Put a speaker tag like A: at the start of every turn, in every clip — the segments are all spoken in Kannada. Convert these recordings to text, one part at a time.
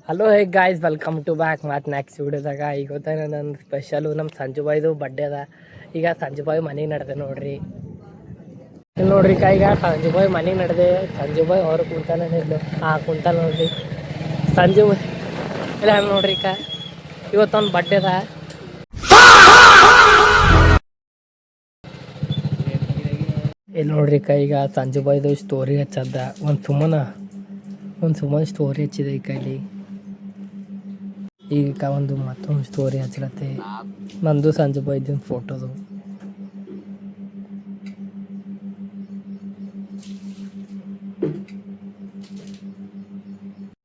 A: Hello hey guys, welcome to back. ಮತ್ತು ನೆಕ್ಸ್ಟ್ ವಿಡಿಯೋದಾಗ ಈಗ ಗೊತ್ತಾ ನನ್ನ ಸ್ಪೆಷಲು ನಮ್ಮ ಸಂಜು ಬಾಯ್ದು ಬಡ್ಡೆ ಅದ. ಈಗ ಸಂಜು ಬಾಯ್ ಮನೆಗೆ ನಡೆದೆ ನೋಡ್ರಿ. ಇಲ್ಲಿ ನೋಡ್ರಿ ಈಗ ಸಂಜು ಬಾಯ್ ಮನೆಗೆ ನಡೆದೆ. ಸಂಜು ಬಾಯ್ ಅವ್ರು ಕುಂತಾನೆ ಇಲ್ಲು ಕುಂತ ನೋಡ್ರಿ ಸಂಜು ಇಲ್ಲ ನೋಡ್ರಿ ಇವತ್ತೊಂದು ಬಡ್ಡೆ ಅದ. ಇಲ್ಲಿ ನೋಡ್ರಿ ಈಗ ಸಂಜು ಬಾಯ್ದು ಸ್ಟೋರಿ ಹಚ್ಚದ. ಒಂದು ಸುಮ್ಮನೆ ಸ್ಟೋರಿ ಹಚ್ಚಿದೆ ಈ ಕೈಲಿ. ಈಗ ಒಂದು ಮತ್ತೊಂದು ಸ್ಟೋರಿ ಹಚ್ಚಲತ್ತೆ ನಂದು ಸಂಜು ಬಾಯ್ದು ಫೋಟೋದು.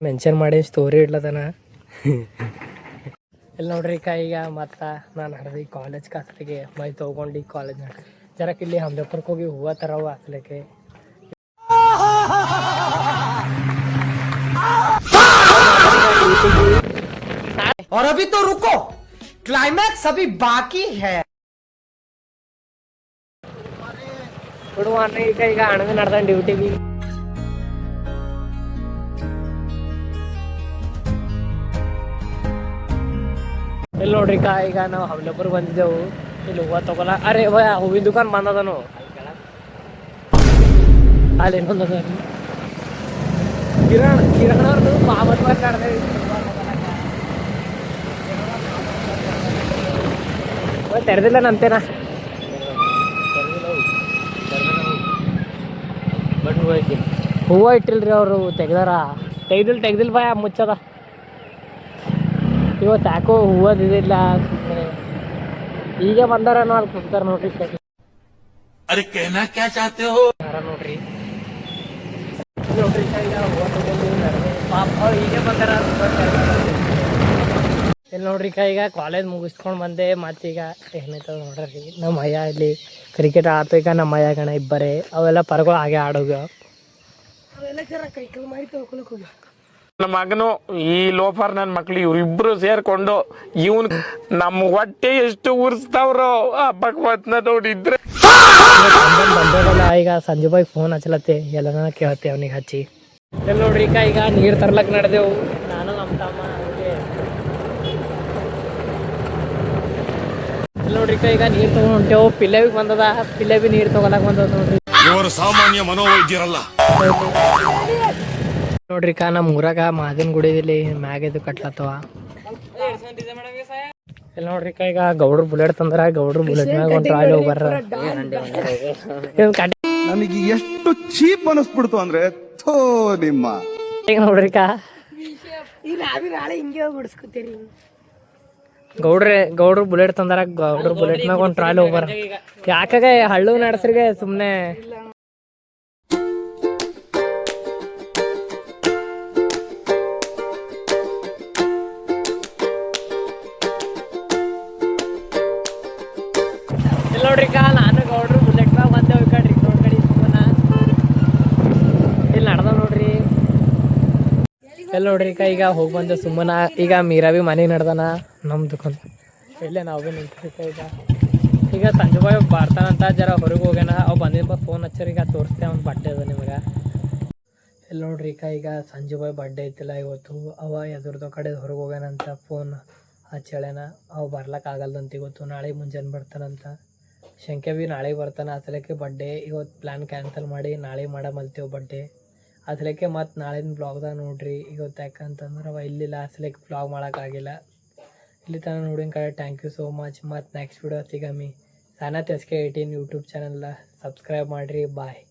A: ಮೆನ್ಷನ್ ಮಾಡಿ ಸ್ಟೋರಿ ಇಡ್ಲತನ. ಇಲ್ಲಿ ನೋಡ್ರಿ ಈಗ ಮತ್ತು ನಾನು ಹಡ್ದು ಕಾಲೇಜ್ ಕಾಸ್ಲಿಗೆ ಮೈ ತೊಗೊಂಡು ಕಾಲೇಜ್ ಜರಕ್ಕೆ ಇಲ್ಲಿ ಹಮ್ದಪುರಕ್ಕೆ ಹೋಗಿ ಹೂವು ತರವು ಹಾಕ್ಲಿಕ್ಕೆ.
B: और अभी तो रुको, क्लाइमैक्स अभी बाकी है.
A: ಈಗ ಹಣದ ನಡೆದ ಡ್ಯೂಟಿಗೆ. ಇಲ್ಲಿ ನೋಡ್ರಿ ಈಗ ನಾವು ಹಮ್ಲಪುರ್ ಬಂದಿದ್ದೆವು. ಇಲ್ಲಿ ಹೂವು ತಗೊಲ್ಲ. ಅರೆ ಹೂವಿನ ದುಕಾನ್ ಬಂದದನು ಅಲ್ಲಿ ಇನ್ನೊಂದು ಕಿರಣ್ ಅವ್ರದ್ದು ಬಾಬತ್ ನಡೆದ. ತೆರೆದಿಲ್ಲ ನಂತೇನಾ ಹೂವು ಇಟ್ಟಿಲ್ರಿ ಅವರು. ತೆಗ್ದಿಲ್ ಬಾಯ ಮುಚ್ಚದ. ಇವತ್ತು ಯಾಕೋ ಹೂವದಿಲ್ಲ. ಈಗ ಬಂದಾರ ಅಲ್ಲಿ ಕುಂತಾರ ನೋಡ್ರಿ. ನೋಡ್ರಿ ಈಗ ಬಂದಾರ. ಇಲ್ಲಿ ನೋಡ್ರಿ ಈಗ ಕಾಲೇಜ್ ಮುಗಿಸ್ಕೊಂಡು ಬಂದೆ. ಮತ್ತೀಗ ಏನೈತದ ನೋಡ್ರಿ ನಮ್ಮ ಅಯ್ಯ ಇಲ್ಲಿ ಕ್ರಿಕೆಟ್ ಆಡ್ತು. ಈಗ ನಮ್ಮ ಅಯ್ಯ ಗಣ ಇಬ್ಬರೇ ಅವೆಲ್ಲ ಪರಗಳು ಹಾಗೆ ಆಡೋಗ ಅವೆಲ್ಲ ಜರ ಕೈಕಲ್ ಮಾಡಿ ತೊಳ್ಕೊಳಕ್ ಹೋಗ.
C: ನನ್ನ ಮಗನು ಈ ಲೋಫರ್ ನನ್ನ ಮಕ್ಳು ಇವ್ರಿಬ್ರು ಸೇರ್ಕೊಂಡು ಇವನ್ ನಮ್ಮ ಹೊಟ್ಟೆ ಎಷ್ಟು ಉರ್ಸ್ತಾವ್ರೋ ಆ ಭಗವತ್ನ ನೋಡಿದ್ರೆ.
A: ಬಂದೋದಲ್ಲ ಈಗ ಸಂಜು ಬಾಯ್ ಫೋನ್ ಹಚ್ಚಲತ್ತೆ. ಎಲ್ಲನ ಕೇಳತ್ತೆ ಅವನಿಗೆ ಹಚ್ಚಿ. ಇಲ್ಲಿ ನೋಡ್ರಿ ಈಗ ನೀರು ತರ್ಲಕ್ ನಡೆದೆವು ನಾನು ನಮ್ಮ ತಮ್ಮ. ನೋಡ್ರಿ ಈಗ ನೀರು ತಗೊಂಡ್ ಹೊಂಟೇವು. ಪಿಲ್ಲೆವಿಗೆ ಬಂದದ. ಪಿಲ್ಲೆವಿ ನೀರು ತಗೊಳಕ್ ಬಂದದ ನೋಡ್ರಿ.
D: ಇವರು ಸಾಮಾನ್ಯ ಮನೋವೈದ್ಯರಲ್ಲ.
A: ನೋಡ್ರಿ ನಮ್ಮ ಊರಾಗ ಮಾದಿನ ಗುಡಿದಲ್ಲಿ ಮ್ಯಾಗದು ಕಟ್ಲತ್ತವ. ಇಲ್ಲಿ ನೋಡ್ರಿ ಈಗ ಗೌಡ್ರು ಬುಲೆಟ್ ತಂದ್ರ. ಗೌಡ್ರು ಬುಲೆಟ್ ಮ್ಯಾಗ ಒಂದು ಟ್ರಾಯಲ್ ಹೋಗ್ಬಾರ.
E: ನನಗೆ ಎಷ್ಟು ಚೀಪ್ ಅನಿಸ್ಬಿಡ್ತು ಅಂದ್ರೆ ನಿಮ್ಮ
A: ಈಗ ನೋಡ್ರಿ ಗೌಡ್ರು ಬುಲೆಟ್ ತಂದಾರ. ಗೌಡ್ರು ಬುಲೆಟ್ ಮ್ಯಾಗ ಒಂದು ಟ್ರಾಯಲ್ ಹೋಗ್ಬಾರ. ಯಾಕಾಗ ಹಳ್ಳು ನಡೆಸ್ರಿಗೆ ಸುಮ್ಮನೆ. ಇಲ್ಲಿ ನೋಡ್ರಿ ನಾನು ಗೌಡ್ರು ಬುಲೆಟ್ ಮ್ಯಾಗ ಬಂದೆ. ಈ ಕಡೆ ರೋಡ್ ಕಡೆ ಸುಮ್ಮನ ಇಲ್ಲಿ ನಡೆದ ನೋಡ್ರಿ. ಎಲ್ಲಿ ನೋಡ್ರಿ ಈಗ ಹೋಗಿ ಬಂದೆ ಸುಮ್ಮನ. ಈಗ ಮೀರಾ ಭೀ ಮನೆಗೆ ನಡ್ದಾನ ನಮ್ಮ ದುಕಾನ್ ಇಲ್ಲೇ ನಾವು ಭೀ ನಿಂತಿರ್ತೀವಿ. ಈಗ ಸಂಜು ಬಾಯ್ ಬರ್ತಾನಂತ ಜರ ಹೊರಗೆ ಹೋಗ್ಯಾನ. ಅವು ಬಂದಿದ್ದ ಫೋನ್ ಹಚ್ಚಾರ. ಈಗ ತೋರಿಸ್ತೇವೆ ಅವ್ನು ಬಡ್ಡೆ ಅದ ನಿಮಗೆ. ಇಲ್ಲಿ ನೋಡ್ರಿ ಈಗ ಸಂಜು ಬಾಯ್ ಬಡ್ಡೆ ಐತಿಲ್ಲ ಇವತ್ತು. ಅವ ಎದುರ್ದೋ ಕಡೆ ಹೊರಗೆ ಹೋಗ್ಯಾನಂತ ಫೋನ್ ಹಚ್ಚಾಳ್ಯಾನ. ಅವು ಬರ್ಲಕ್ಕಾಗಲ್ದಂತ ಇವತ್ತು. ನಾಳೆ ಮುಂಜಾನೆ ಬರ್ತಾನಂತ. ಶಂಕೆ ಭೀ ನಾಳೆ ಬರ್ತಾನೆ. ಅಸಲಕ್ಕೆ ಬಡ್ಡೆ ಇವತ್ತು ಪ್ಲ್ಯಾನ್ ಕ್ಯಾನ್ಸಲ್ ಮಾಡಿ ನಾಳೆ ಮಾಡಮಲ್ತೇವೆ ಬಡ್ಡೆ. ಅಸಲಕ್ಕೆ ಮತ್ತು ನಾಳಿನ ಬ್ಲಾಗ್ದಾಗ ನೋಡ್ರಿ. ಇವತ್ತು ಯಾಕಂತಂದ್ರೆ ಅವ ಇಲ್ಲಿಲ್ಲ. ಅಸಲಕ್ಕೆ ಬ್ಲಾಗ್ ಮಾಡೋಕ್ಕಾಗಿಲ್ಲ. ಇಲ್ಲಿ ತನಕ ನೋಡಿನ ಕಡೆ ಥ್ಯಾಂಕ್ ಯು ಸೋ ಮಚ್. ಮತ್ತು ನೆಕ್ಸ್ಟ್ ವಿಡಿಯೋ ಸಿಗಮ್ಮಿ. ಸಾನತ್ SK18 ಯೂಟ್ಯೂಬ್ ಚಾನಲ್ ಸಬ್ಸ್ಕ್ರೈಬ್ ಮಾಡಿರಿ. ಬಾಯ್.